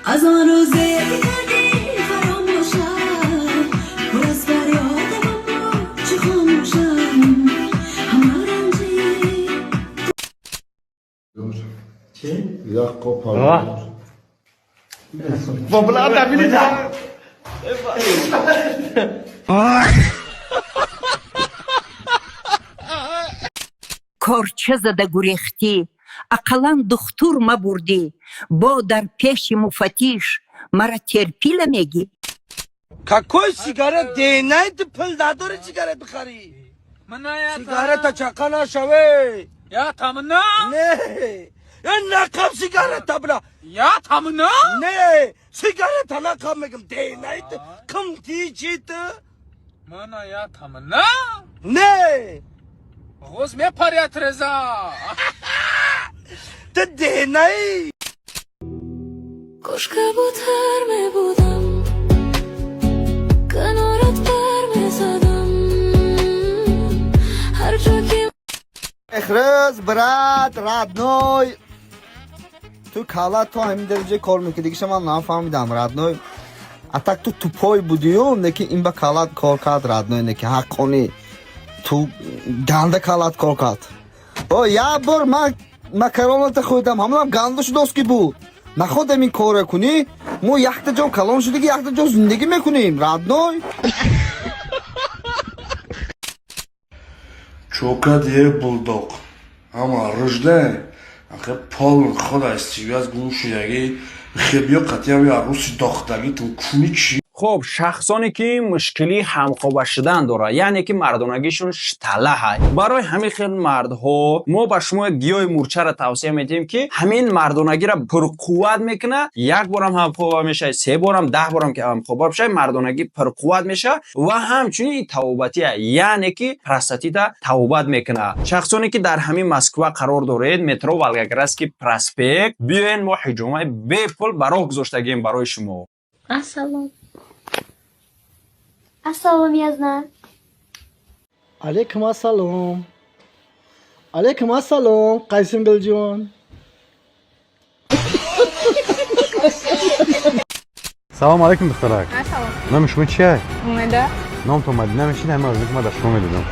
از آن روزی کردی فراموشم پر از فریاد اما چه خاموشم همه رنجی چه؟ Jakob Palmer. Vamos lá, Davi, já! کارچه زده گریختی اقلا دختور ما بردی با در پیش مفتیش مرا ترپیل میگی Какой сигарет? Денай ты пыл نداره سیگارت بخری. سیگارت چقا نشوه. یا تمنا نه. یا نقم سیگارت بلا. یا تمنا نه. سیگارت نقم میگم دینای تو کم دیجیت. منا یا تمنا نه. غوز می پریت رضا تو دینای. کاش کبوتر می بودم کنارت پر می زدم هر جا که اخراز برات رادنوی تو کالا تو همین درجه کار میکنی دیگه من نفهمیدم رادنوی اتاک تو توپای بودیو نکی این با کالات کار کرد رادنوی نکی حق کنی تو گنده کالات کار کرد او یا بار من مکرونت خودم همونم گندش دوست کی بود نخودم این کار کنی مو یخت جو کلان شده که یخت جو زندگی میکنیم رادنوی Чокад е булдог. Ама рожден. Ахе полн хода истиби аз гушуяги хебиё қатиям я руси дохтаги ту куни чи. خب شخصانی که مشکلی همخوابه شدن داره یعنی که مردانگیشون شتله های برای همین خیلی مردها ما به شما گیاه مورچه را توصیه میدیم که همین مردانگی را پرقوت میکنه یک بارم همخوابه میشه سه بارم 10 بارم که همخوابه بشه مردانگی پرقوت میشه و همچنین توبتی یعنی که پراستاتیت توبت میکنه شخصانی که در همین مسکو قرار دارید مترو ولگاگراسکی پراسپکت بیاین ما حجومه بی پول برای گذاشتگیم برای شما السلام السلام یزدان علیکم السلام علیکم السلام قیسم گل جون سلام علیکم دخترک نام شما چیه؟ اومده نام تو مدینه میشین همه از ما در شما میدونم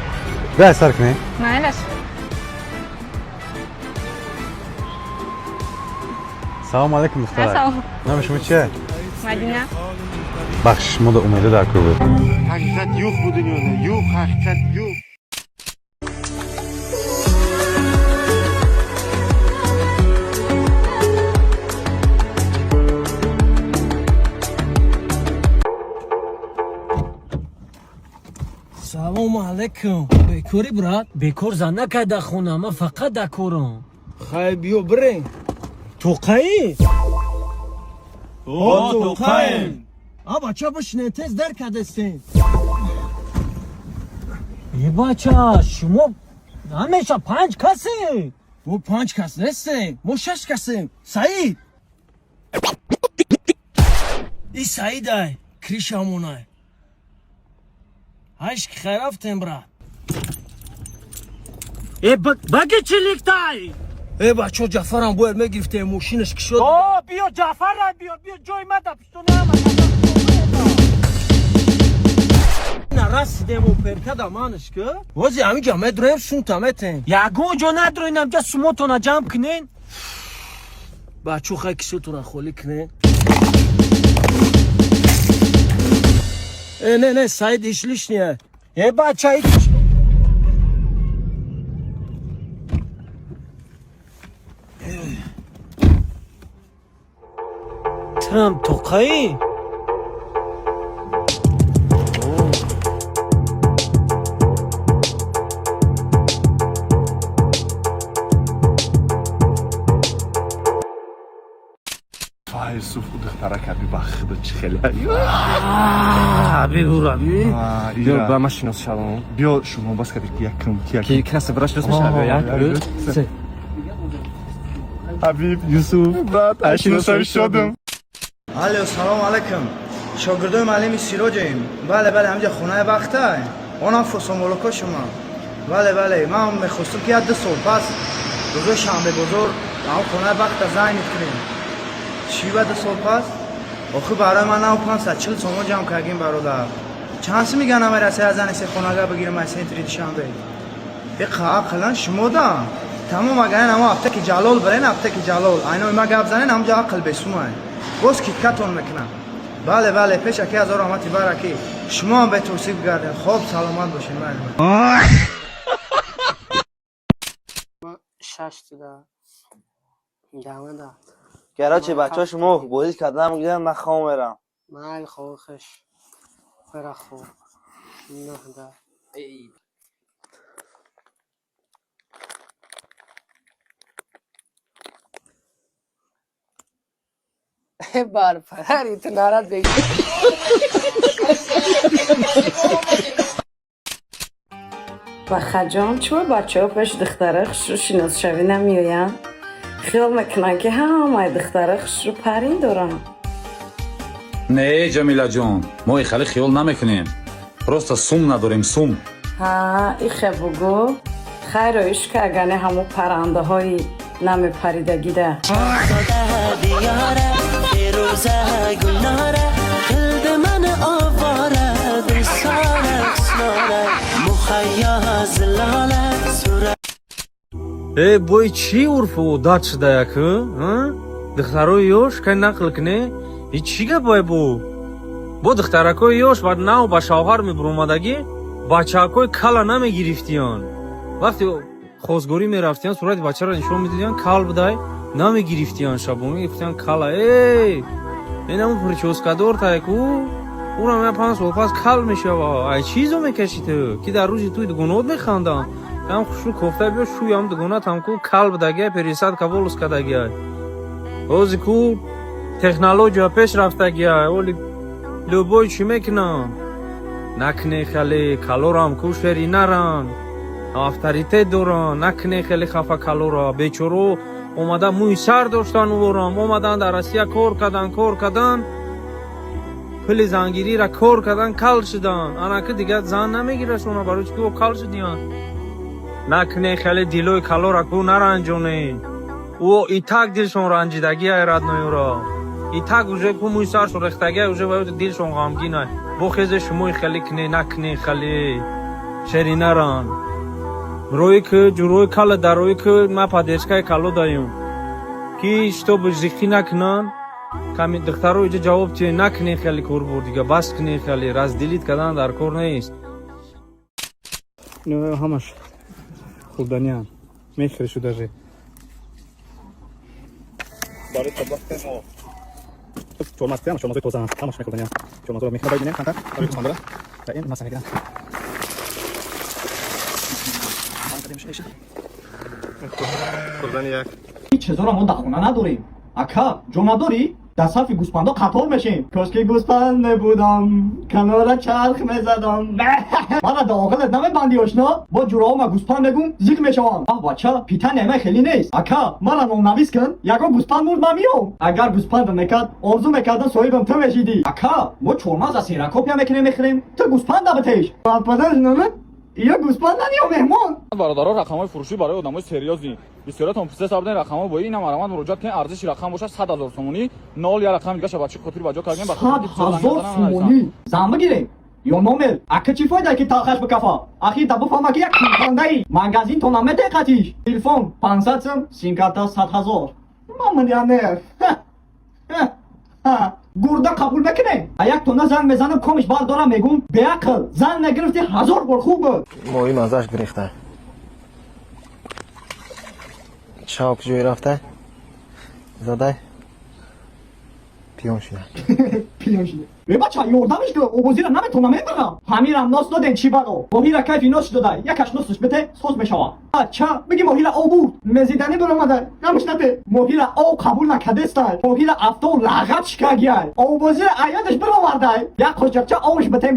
به سر کنی؟ نه سلام علیکم دخترک سلام نام شما چیه؟ مدینه بخش ما در اومده در کوبه حقیقت یوخ bu dünyada. Yok hakikat yok. سلام علیکم بیکاری برات بیکار زنه که در خونه من فقط دکورم خیلی بیو برین. تو قایی؟ تو قایم. بچه بشنه تیز در کدستین ای بچه شما همیشه 5 کسی ما 5 کس نیستیم. ما 6 کسیم. سعید. ای سعید های کریش همون های عشق خیرافتیم برات ای بگی چی لیکتای ای بچه جعفر هم باید میگرفته موشینش که شد. بیا جعفر را بیا جای ما در پشتونه همه نه رسیدیم و پرکد امانش که وازی همین جمعه درایم سون تامتیم. یگو جا ندروینم جا سموتو جمع کنین بچه خیلی کسیتو را خولی کنین. نه سعید ایشلیش نیه. ای بچه ای ترم تو قایی Yusuf bu dخترک abi baxdı çıxelə. بگو بیا با ما شناس شدم بیا شما باز کدی yakın کی کسی براش دوست میشه Habib Yusuf brат aşinasam شدم. الو سلام علیکم شاگردای معلم سیراجیم بله همینجا خونه وقته اونم فسومولوکا شما بله من میخواستم که 2 سال پس روز شنبه بزرگ اون خونه وقت زنگ کنیم چی بعد 2 سال پس آخه برای من نه 540 سوم جمع کردیم برادر چند سی میگن همه رسه از زنی خونگاه بگیرم از این تریدشان بید یک عقلا شما دا تمام اگر اما هفته که جلال برین هفته که جلال اینا ما گپ زنین همجا عقل بسومن باز کتکتون میکنم بله بله پیش اکی از رحمتی برکی شما هم به توصیف گردین خوب سلامت باشین بله شش دا دامه دا گراچه بچه شما بودید کدام گیدن من خوام برم مال خوخش برا خوب نه دا بار پدری تو نارد بگی و خجام چوه بچه ها پیش دختره خش رو شناس شوی نمیوین خیال میکنن که همه دختره خش رو پرین دارن نه جمیلا جان ما خیلی خیال نمیکنیم просто سوم نداریم سوم ها ای بگو خیر و عشق اگرنه همون پرنده های نمی پریدگی ده ای بوی چی عرفو داد شده یکو دخترو یوش که نقل کنه ای چی گپای بو دخترکو یوش بعد ناو با شوهر می برومدگی بچه‌کوی کلا نمی گرفتیان وقتی خوزگوری می رفتیان صورت بچه را نشون میدادیان کال بدای نمی گرفتیان شبو می گفتیان کلا ای اینمون پرچوسکادور تایکو اونم یه پانس و پاس کال میشه ای چیزو میکشی تو که در روزی توی دگونات میخواندم هم خوشو کفته بیا شوی هم دگونات هم کو کال بدگی پریساد کبولوس کدگی اوزی کو تکنولوژی پیش رفتگی اولی لوبوی چی میکنن نکنه خیلی کالورام کو شری نرن افتریته دوران نکنه خیلی خفه کالورا بیچورو اومدن موی سر داشتن ورام اومدن در روسیه کار کردن پلی زنگیری را کار کردن کال شدن انا که دیگه زن نمیگیره شونا برای چی که کال شدیان نکنه خیلی دیلوی کالورا کو نرنجونه او ایتاک دلشون رنجیدگی ایراد نیورا ایتاک اوجه کو موی سر شو رختگی اوجه باید دلشون غمگینه بو خیز شموی خیلی کنه نکنه خیلی شری نرن روی که جوروی کال در روی که ما پادشکای کالو دایم کیش تو بزیخی نکنن کمی دختر رو اینجا جواب چیه نکنه خیلی کور بود دیگه بس کنه خیلی راز دیلیت کردن در کور نیست نه همش خوددانیان میخری شو داره داره تباخت ما چون مستیم شما توی توزن همش میخوردنیان شما تو میخواد ببینیم خاطر داره تو ساندره تا این مسئله دیدن چه زورا ما دخونه نداریم اکا جو نداری؟ در صفی گوسپندا قطار میشیم کاشکی گوسپند نبودم کنار چرخ میزدم من داخلت نمیبندی آشنا با جورا ما گوسپند بگم زیک میشوم بچه پیتن نمه خیلی نیست اکا من نام نویس کن یکا گوسپند مرد من میام اگر گوسپند نکرد آرزو میکردن صاحبم تو میشیدی اکا ما چورماز از سیرکوپیا میکنیم میخوریم تو گوسپند بتیش پدرش نمه یا گوسپند نیا مهمان برادرها رقم‌های فروشی برای آدمای سریازی بسیار تام حساب دادن رقم‌ها با این مرامت مراجعه کنین ارزش رقم باشه 100,000 تومانی نال یا رقم دیگه بچه خاطر بجا کردن 100,000 تومانی زام بگیریم یا نومل اگه چی فایده که تاخش بکفا اخی دبو فهمه که یک خاندایی مگازین تونامه دقیقتیش تلفن 500 سم سیم کارت 100,000 مامانیانه گرده قبول میکنه یک تونه زن بزنم کمش بار دارم میگم به عقل زن نگرفتی 1000 بار خوب بود ماهی مزهش گریخته چاک جوی رفته زده پیون شده پیون شده ای بچه یوردمش که اوبوزی را نمیتونم میبرم همین هم ناس دادن چی برو ماهی را کیفی ناس داده یکش ناسش بده سوز میشوه بچه بگی ماهی را او بود مزیدنی برامده نمیشنده ماهی را او قبول نکده استای ماهی را افتو لغت شکاگیه اوبوزی را ایادش برآورده یک خوشچه اوش بده